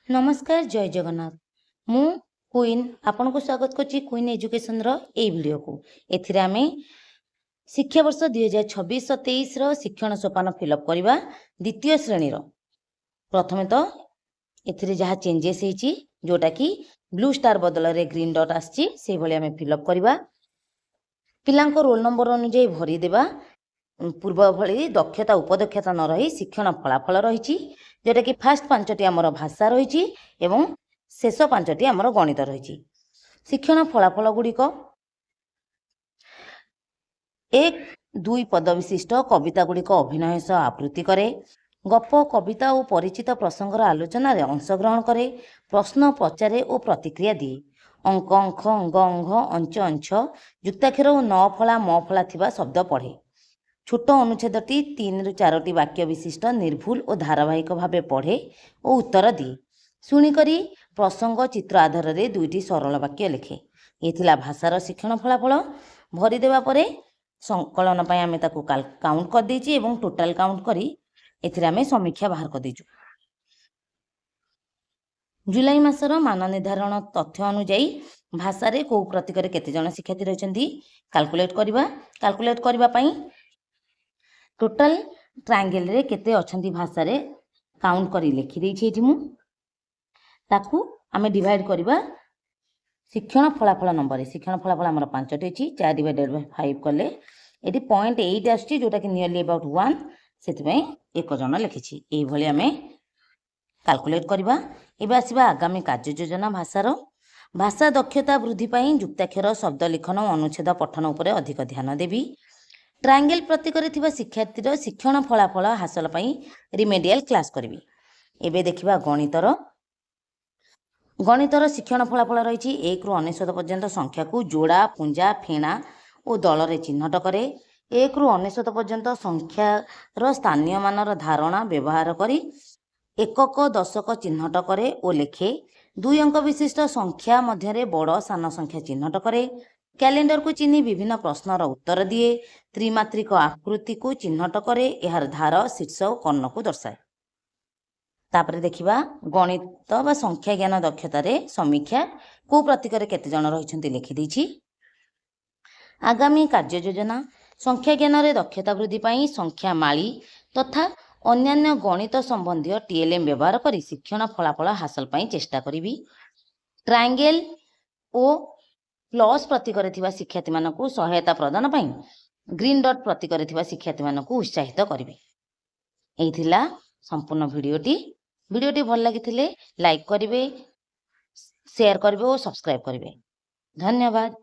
नमस्कार जय जगन्नाथ। मु क्वीन आपन को स्वागत करछि क्वीन एजुकेशन रो ए वीडियो को। एथिरे आमे शिक्षा वर्ष 2026-27 रो शिक्षण सोपान फिलअप करबा द्वितीय श्रेणी रो। प्रथमे तो एथिरे जहा चेंजेस हेछि जोटा कि ब्लू स्टार बदल रे ग्रीन डॉट आछि से भली आमे फिलअप करबा। पिलांको रोल नंबर अनुଯାयी भरी देबा। पूर्व भली दक्षता उपदक्षता न रही शिक्षण फलाफल रही जोटा कि फास्ट 5टी आमर भाषा रही एवं शेष 5टी आमर गणित रही। शिक्षण फलाफल गुड़िक 1-2 पद विशिष्ट कविता गुड़िक अभिनय सह आवृत्ति करे, गप कविता और परिचित प्रसंगर आलोचना रे अंशग्रहण करे, प्रश्न पचारे और प्रतिक्रिया दिए, अंक अंक अंग अंग अंच अंश युक्ताक्षर और न फला म फला थिबा शब्द पढ़े। छोट अनुच्छेदटी 3-4टी वाक्य विशिष्ट निर्भुल और धारावाहिक भावे पढ़े और उत्तर दिए। शुणिकरी प्रसंग चित्र आधार रे 2टी सरल वाक्य लिखे। ये भाषार शिक्षण फलाफल। भरी देवा परे संकलन पय आमे ताकू काउंट कर देछि एवं टोटल काउंट करी एथिरे आमे समीक्षा बाहर कर देछु। जुलाई मासर मान निर्धारण तथ्य अनुଯାयी भाषा रे को प्रतिकर केते जण शिक्षार्थी रहिसंती कैलकुलेट करबा पई टोटल ट्रायंगल रे केते अछंती भाषा रे काउंट करी लिखि देछि। एठी मु ताकू आमे डिवाइड करबा शिक्षण फलाफल नंबर। शिक्षण फलाफल हमर 5टी अछि 4 डिवाइडेड बाय 5 कले एठी 0.8 आछि जोटा कि नियरली अबाउट 1 सेति में एक जण लिखिछि। एई भली आमे कैलकुलेट करबा। एबे आसीबा आगामी कार्य योजना भाषार। भाषा दक्षता वृद्धि पई युक्ताक्षर शब्द लिखन और अनुच्छेद पठन उपरे अधिक ध्यान देबी। ट्रायंगल प्रतिकर थिबा शिक्षार्थीर शिक्षण फलाफल हासिल पई रिमेडियल क्लास करबी। एबे देखिबा गणितर शिक्षण फलाफल रही 1 ରୁ 99 पर्यंत संख्या को जोड़ा पुंजा फेणा और दल रे चिन्हट करे। 1 ରୁ 99 पर्यंत संख्यार स्थानीय मानर धारणा व्यवहार करी एकक दशक चिन्हट करे और लिखे। 2 अंक विशिष्ट संख्या मध्य बड़ सान संख्या चिन्हट करे। कैलेंडर को चिन्ह विभिन्न प्रश्नर उत्तर दिए। त्रिमात्रिक आकृति को चिन्हट करे यार धार शीर्ष और कर्ण को दर्शाए। तापरे देखिबा गणित बा संख्या ज्ञान दक्षता रे समीक्षा को प्रतिकर केते जण रहिसंती लिखि दैछि। आगामी कार्य योजना संख्या ज्ञान रे दक्षता वृद्धि पई संख्या माली तथा अन्यान्य गणित संबंधी टीएलएम व्यवहार करी शिक्षण फलाफल हासिल पई चेष्टा करिबी। ट्रायंगल ओ प्लस प्रतिकर थिबा शिक्षार्थी मानकु सहायता प्रदान पई ग्रीन डॉट प्रतिकर थिबा शिक्षार्थी मानकु उत्साहित करिबे। एई थिला संपूर्ण वीडियोटी भल लागिथिले लाइक करिवे, शेयर करिवे और सब्सक्राइब करिवे। धन्यवाद।